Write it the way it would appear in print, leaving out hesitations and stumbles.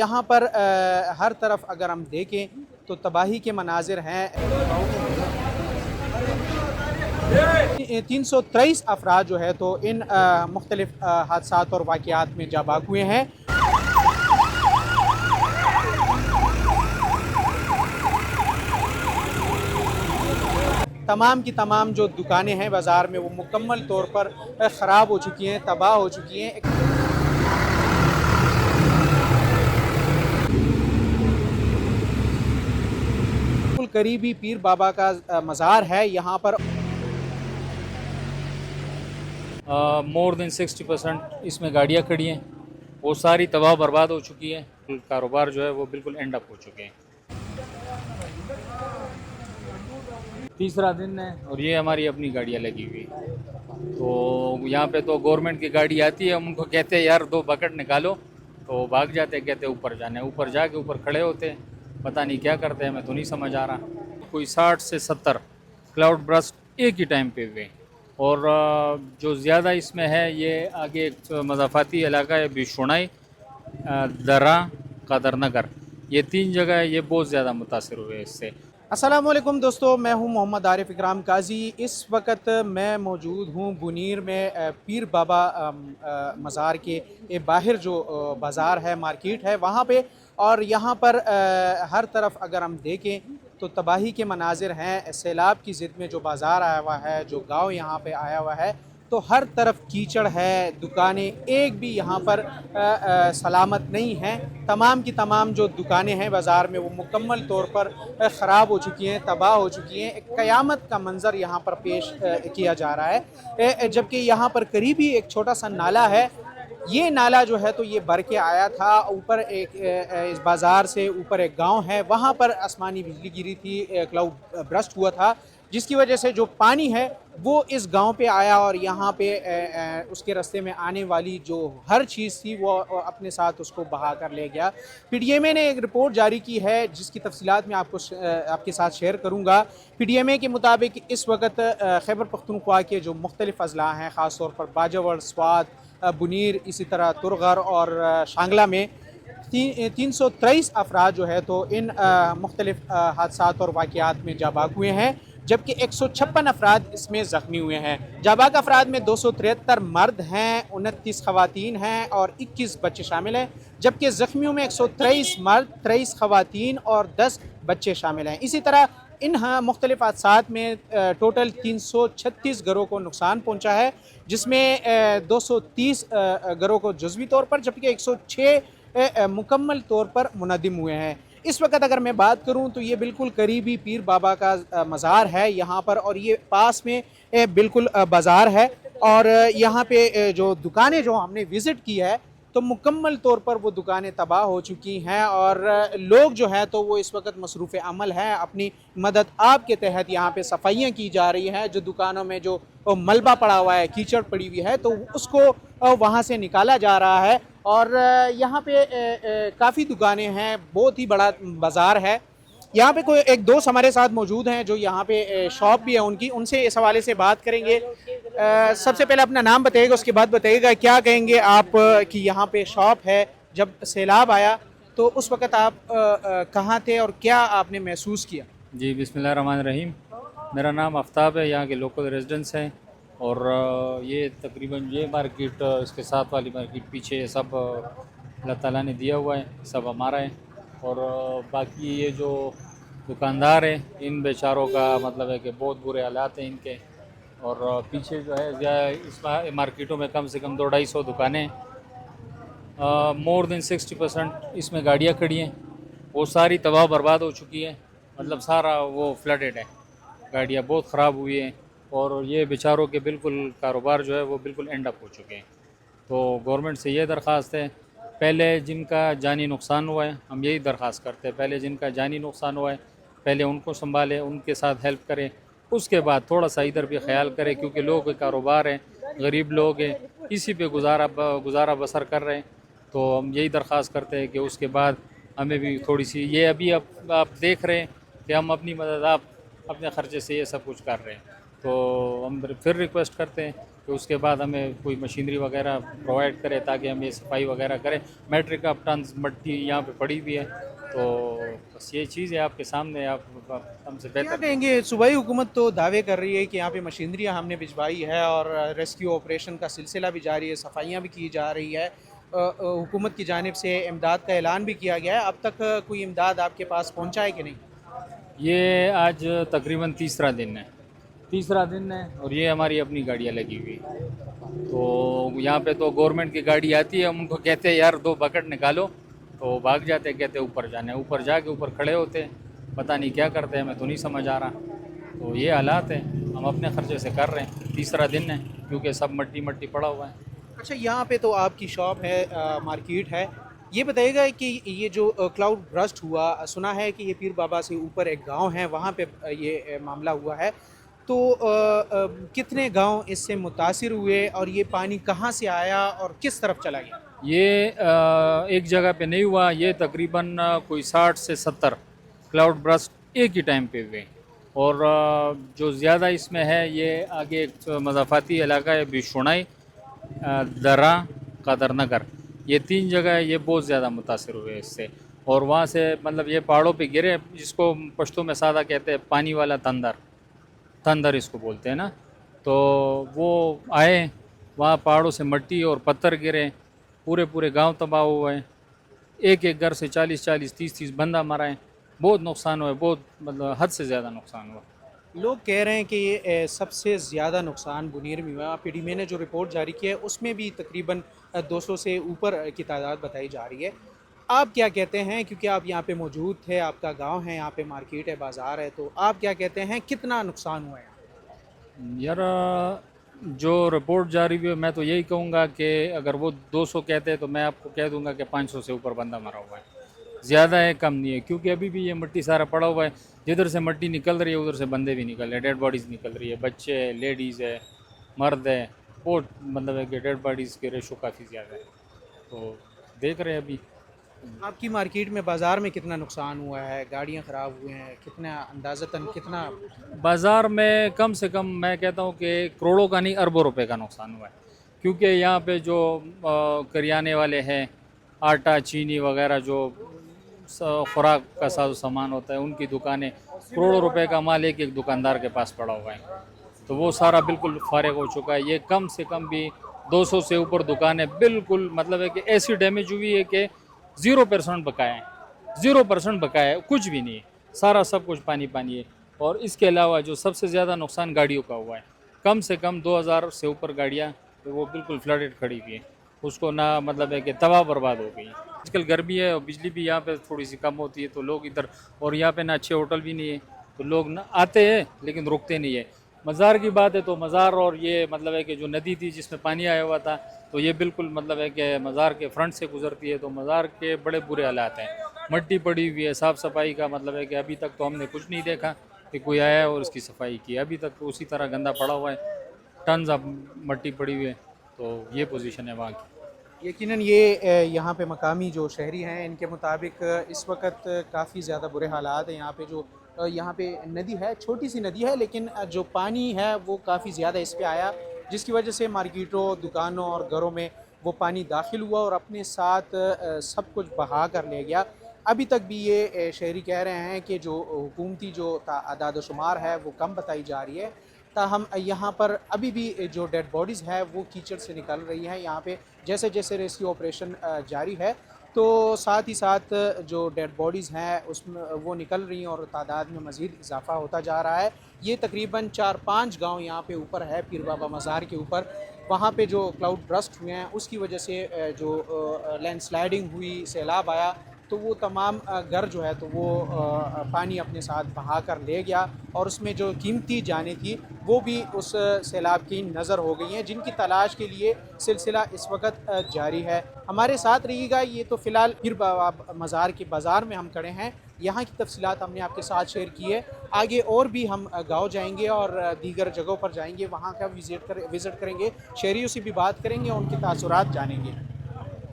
یہاں پر ہر طرف اگر ہم دیکھیں تو تباہی کے مناظر ہیں۔ 323 افراد جو ہے تو ان مختلف حادثات اور واقعات میں جاں بحق ہوئے ہیں۔ تمام کی تمام جو دکانیں ہیں بازار میں وہ مکمل طور پر خراب ہو چکی ہیں، تباہ ہو چکی ہیں۔ بالکل قریبی پیر بابا کا مزار ہے یہاں پر۔ مور دین 60% اس میں گاڑیاں کھڑی ہیں، وہ ساری تباہ برباد ہو چکی ہیں۔ کاروبار جو ہے وہ بالکل اینڈ اپ ہو چکے ہیں۔ تیسرا دن ہے اور یہ ہماری اپنی گاڑیاں لگی ہوئی، تو یہاں پہ تو گورنمنٹ کی گاڑی آتی ہے، ہم ان کو کہتے ہیں یار 2 بکٹ نکالو تو بھاگ جاتے ہیں، کہتے ہیں اوپر جانا ہے، اوپر جا کے اوپر کھڑے ہوتے ہیں، پتہ نہیں کیا کرتے ہیں، میں تو نہیں سمجھ آ رہا۔ کوئی 60 سے 70 کلاؤڈ برسٹ ایک ہی ٹائم پہ ہوئے، اور جو زیادہ اس میں ہے یہ آگے ایک مضافاتی علاقہ ہے بشونائی، درہ، قادر نگر، یہ 3 جگہ ہے، یہ بہت زیادہ متاثر ہوئے اس سے۔ السلام علیکم دوستو، میں ہوں محمد عارف اکرام قاضی۔ اس وقت میں موجود ہوں بنیر میں پیر بابا مزار کے باہر جو بازار ہے، مارکیٹ ہے وہاں پہ، اور یہاں پر ہر طرف اگر ہم دیکھیں تو تباہی کے مناظر ہیں۔ سیلاب کی زد میں جو بازار آیا ہوا ہے، جو گاؤں یہاں پہ آیا ہوا ہے، تو ہر طرف کیچڑ ہے، دکانیں ایک بھی یہاں پر سلامت نہیں ہیں۔ تمام کی تمام جو دکانیں ہیں بازار میں وہ مکمل طور پر خراب ہو چکی ہیں، تباہ ہو چکی ہیں۔ ایک قیامت کا منظر یہاں پر پیش کیا جا رہا ہے، جبکہ یہاں پر قریبی ایک چھوٹا سا نالا ہے۔ یہ نالا جو ہے تو یہ بھر کے آیا تھا اوپر، ایک اس بازار سے اوپر ایک گاؤں ہے، وہاں پر آسمانی بجلی گری تھی، کلاؤڈ برسٹ ہوا تھا، جس کی وجہ سے جو پانی ہے وہ اس گاؤں پہ آیا، اور یہاں پہ اس کے راستے میں آنے والی جو ہر چیز تھی وہ اپنے ساتھ اس کو بہا کر لے گیا۔ پی ڈی ایم اے نے ایک رپورٹ جاری کی ہے جس کی تفصیلات میں آپ کے ساتھ شیئر کروں گا۔ پی ڈی ایم اے کے مطابق اس وقت خیبر پختونخوا کے جو مختلف اضلاع ہیں، خاص طور پر باجوڑ، سوات، بنیر، اسی طرح ترغر اور شانگلہ میں 323 افراد جو ہے تو ان مختلف حادثات اور واقعات میں جاں بحق ہوئے ہیں، جبکہ 156 افراد اس میں زخمی ہوئے ہیں۔ جاں بحق افراد میں 273 مرد ہیں، 29 خواتین ہیں اور 21 بچے شامل ہیں، جبکہ زخمیوں میں 123 مرد، 23 خواتین اور 10 بچے شامل ہیں۔ اسی طرح ان مختلف حادثات میں ٹوٹل 336 گھروں کو نقصان پہنچا ہے، جس میں 230 گھروں کو جزوی طور پر، جبکہ 106 مکمل طور پر منہدم ہوئے ہیں۔ اس وقت اگر میں بات کروں تو یہ بالکل قریبی پیر بابا کا مزار ہے یہاں پر، اور یہ پاس میں بالکل بازار ہے، اور یہاں پہ جو دکانیں جو ہم نے وزٹ کی ہے تو مکمل طور پر وہ دکانیں تباہ ہو چکی ہیں، اور لوگ جو ہیں تو وہ اس وقت مصروف عمل ہیں۔ اپنی مدد آپ کے تحت یہاں پہ صفائیاں کی جا رہی ہیں، جو دکانوں میں جو ملبہ پڑا ہوا ہے، کیچڑ پڑی ہوئی ہے، تو اس کو وہاں سے نکالا جا رہا ہے۔ اور یہاں پہ کافی دکانیں ہیں، بہت ہی بڑا بازار ہے۔ یہاں پہ کوئی ایک دوست ہمارے ساتھ موجود ہیں جو یہاں پہ شاپ بھی ہے ان سے اس حوالے سے بات کریں گے۔ سب سے پہلے اپنا نام بتائیے گا، اس کے بعد بتائیے گا کیا کہیں گے آپ کی یہاں پہ شاپ ہے، جب سیلاب آیا تو اس وقت آپ کہاں تھے اور کیا آپ نے محسوس کیا؟ جی بسم اللہ الرحمن الرحیم، میرا نام آفتاب ہے، یہاں کے لوکل ریزیڈنس ہیں، اور یہ تقریباً یہ مارکیٹ، اس کے ساتھ والی مارکیٹ، پیچھے سب اللہ تعالیٰ نے دیا ہوا ہے، سب ہمارا ہے، اور باقی یہ جو دکاندار ہیں ان بیچاروں کا مطلب ہے کہ بہت برے حالات ہیں ان کے، اور پیچھے جو ہے اس مارکیٹوں میں کم سے کم 200-250 دکانیں، مور دین 60% اس میں گاڑیاں کھڑی ہیں، وہ ساری تباہ برباد ہو چکی ہیں، مطلب سارا وہ فلڈڈ ہے، گاڑیاں بہت خراب ہوئی ہیں، اور یہ بیچاروں کے بالکل کاروبار جو ہے وہ بالکل اینڈ اپ ہو چکے ہیں۔ تو گورنمنٹ سے یہ درخواست ہے، پہلے جن کا جانی نقصان ہوا ہے ہم یہی درخواست کرتے ہیں، پہلے جن کا جانی نقصان ہوا ہے پہلے ان کو سنبھالیں، ان کے ساتھ ہیلپ کریں، اس کے بعد تھوڑا سا ادھر بھی خیال کریں، کیونکہ لوگوں کے کاروبار ہیں، غریب لوگ ہیں، اسی پہ گزارا بسر کر رہے ہیں۔ تو ہم یہی درخواست کرتے ہیں کہ اس کے بعد ہمیں بھی تھوڑی سی، یہ ابھی آپ دیکھ رہے ہیں کہ ہم اپنی مدد، آپ اپنے خرچے سے یہ سب کچھ کر رہے ہیں، تو ہم پھر ریکویسٹ کرتے ہیں کہ اس کے بعد ہمیں کوئی مشینری وغیرہ پرووائڈ کرے تاکہ ہم یہ صفائی وغیرہ کریں. میٹرک آف ٹنز مٹی یہاں پہ پڑی ہوئی ہے. تو بس یہ چیز ہے آپ کے سامنے, آپ ہم سے کیا بہتر. کہیں گے؟ صوبائی حکومت تو دعوے کر رہی ہے کہ یہاں پہ مشینریاں ہم نے بھجوائی ہے اور ریسکیو آپریشن کا سلسلہ بھی جاری ہے, صفائیاں بھی کی جا رہی ہے, حکومت کی جانب سے امداد کا اعلان بھی کیا گیا ہے. اب تک کوئی امداد آپ کے پاس پہنچا ہے کہ نہیں؟ یہ آج تقریباً تیسرا دن ہے اور یہ ہماری اپنی گاڑیاں لگی ہوئی. تو یہاں پہ تو گورنمنٹ کی گاڑی آتی ہے, ہم ان کو کہتے ہیں یار 2 بکٹ نکالو, تو بھاگ جاتے ہیں, کہتے ہیں اوپر جانا ہے. اوپر جا کے اوپر کھڑے ہوتے ہیں, پتہ نہیں کیا کرتے ہیں, ہمیں تو نہیں سمجھ آ رہا. تو یہ حالات ہیں, ہم اپنے خرچے سے کر رہے ہیں. تیسرا دن ہے کیونکہ سب مٹی پڑا ہوا ہے. اچھا, یہاں پہ تو آپ کی شاپ ہے, مارکیٹ ہے. یہ بتائیے گا کہ یہ جو کلاؤڈ برسٹ ہوا, سنا ہے کہ یہ پیر بابا سے اوپر ایک گاؤں ہے, وہاں پہ یہ معاملہ ہوا ہے, تو کتنے گاؤں اس سے متاثر ہوئے اور یہ پانی کہاں سے آیا اور کس طرف چلا گیا؟ یہ ایک جگہ پہ نہیں ہوا, یہ تقریباً کوئی 60 سے 70 کلاؤڈ برسٹ ایک ہی ٹائم پہ ہوئے. اور جو زیادہ اس میں ہے یہ آگے ایک مضافاتی علاقہ ہے بشونائی, درہ, قادر نگر, یہ 3 جگہ ہے, یہ بہت زیادہ متاثر ہوئے اس سے. اور وہاں سے مطلب یہ پہاڑوں پہ گرے, جس کو پشتو میں سادہ کہتے ہیں پانی والا تندر اس کو بولتے ہیں نا. تو وہ آئے, وہاں پہاڑوں سے مٹی اور پتھر گرے, پورے گاؤں تباہ ہوئے. ایک گھر سے 40 30 بندہ مرا ہے. بہت نقصان ہوا ہے, بہت مطلب حد سے زیادہ نقصان ہوا. لوگ کہہ رہے ہیں کہ یہ سب سے زیادہ نقصان بنیر میں ہوا. پی ڈی میں نے جو رپورٹ جاری کی ہے اس میں بھی تقریباً 200 سے اوپر کی تعداد بتائی جا رہی ہے. آپ کیا کہتے ہیں, کیونکہ آپ یہاں پہ موجود تھے, آپ کا گاؤں ہے, یہاں پہ مارکیٹ ہے, بازار ہے, تو آپ کیا کہتے ہیں کتنا نقصان ہوا ہے؟ یار جو رپورٹ جاری ہوئی ہے, میں تو یہی کہوں گا کہ اگر وہ 200 کہتے ہیں تو میں آپ کو کہہ دوں گا کہ 500 سے اوپر بندہ مرا ہوا ہے. زیادہ ہے, کم نہیں ہے, کیونکہ ابھی بھی یہ مٹی سارا پڑا ہوا ہے. جدھر سے مٹی نکل رہی ہے ادھر سے بندے بھی نکل رہے ہیں, ڈیڈ باڈیز نکل رہی ہے, بچے ہے, لیڈیز ہے, مرد ہے. بہت مطلب ہے کہ ڈیڈ باڈیز کے ریشو کافی زیادہ ہے. تو دیکھ رہے ہیں ابھی. آپ کی مارکیٹ میں, بازار میں کتنا نقصان ہوا ہے؟ گاڑیاں خراب ہوئے ہیں, کتنا اندازتاً کتنا؟ بازار میں کم سے کم میں کہتا ہوں کہ کروڑوں کا نہیں, اربوں روپے کا نقصان ہوا ہے. کیونکہ یہاں پہ جو کریانے والے ہیں, آٹا چینی وغیرہ جو خوراک کا ساز و سامان ہوتا ہے, ان کی دکانیں, کروڑوں روپے کا مال ایک دکاندار کے پاس پڑا ہوا ہے. تو وہ سارا بالکل فارغ ہو چکا ہے. یہ کم سے کم بھی 200 سے اوپر دکانیں بالکل مطلب ہے کہ ایسی ڈیمیج ہوئی ہے کہ 0% بقایا ہے, 0% بقایا ہے, کچھ بھی نہیں ہے, سارا سب کچھ پانی ہے. اور اس کے علاوہ جو سب سے زیادہ نقصان گاڑیوں کا ہوا ہے, کم سے کم 2000 سے اوپر گاڑیاں وہ بالکل فلڈڈ کھڑی ہوئی ہیں. اس کو نہ مطلب ہے کہ تباہ برباد ہو گئی. آج کل گرمی ہے اور بجلی بھی یہاں پہ تھوڑی سی کم ہوتی ہے, تو لوگ ادھر, اور یہاں پہ نہ اچھے ہوٹل بھی نہیں ہے, تو لوگ نہ آتے ہیں لیکن رکتے نہیں ہے. مزار کی بات ہے تو مزار, اور یہ مطلب ہے کہ جو ندی تھی جس میں پانی آیا ہوا تھا, تو یہ بالکل مطلب ہے کہ مزار کے فرنٹ سے گزرتی ہے. تو مزار کے بڑے برے حالات ہیں, مٹی پڑی ہوئی ہے. صاف صفائی کا مطلب ہے کہ ابھی تک تو ہم نے کچھ نہیں دیکھا کہ کوئی آیا ہے اور اس کی صفائی کی. ابھی تک تو اسی طرح گندا پڑا ہوا ہے, ٹنز اب مٹی پڑی ہوئی ہے. تو یہ پوزیشن ہے وہاں کی. یقیناً یہ یہاں پہ مقامی جو شہری ہیں ان کے مطابق اس وقت کافی زیادہ برے حالات ہیں. یہاں پہ ندی ہے, چھوٹی سی ندی ہے, لیکن جو پانی ہے وہ کافی زیادہ اس پہ آیا, جس کی وجہ سے مارکیٹوں, دکانوں اور گھروں میں وہ پانی داخل ہوا اور اپنے ساتھ سب کچھ بہا کر لے گیا. ابھی تک بھی یہ شہری کہہ رہے ہیں کہ جو حکومتی جو اعداد و شمار ہے وہ کم بتائی جا رہی ہے, تاہم یہاں پر ابھی بھی جو ڈیڈ باڈیز ہے وہ کیچڑ سے نکل رہی ہیں. یہاں پہ جیسے جیسے ریسکیو آپریشن جاری ہے, تو ساتھ ہی ساتھ جو ڈیڈ باڈیز ہیں اس میں وہ نکل رہی ہیں اور تعداد میں مزید اضافہ ہوتا جا رہا ہے. یہ تقریباً 4-5 گاؤں یہاں پہ اوپر ہے, پیر بابا مزار کے اوپر. وہاں پہ جو کلاؤڈ برسٹ ہوئے ہیں اس کی وجہ سے جو لینڈ سلائڈنگ ہوئی, سیلاب آیا, تو وہ تمام گھر جو ہے تو وہ پانی اپنے ساتھ بہا کر لے گیا, اور اس میں جو قیمتی جانیں تھی وہ بھی اس سیلاب کی نظر ہو گئی ہیں, جن کی تلاش کے لیے سلسلہ اس وقت جاری ہے. ہمارے ساتھ رہیے گا. یہ تو فی الحال پیر بابا مزار کے بازار میں ہم کھڑے ہیں, یہاں کی تفصیلات ہم نے آپ کے ساتھ شیئر کی ہے. آگے اور بھی ہم گاؤں جائیں گے اور دیگر جگہوں پر جائیں گے, وہاں کا وزٹ کریں گے, شہریوں سے بھی بات کریں گے, ان کے تاثرات جانیں گے.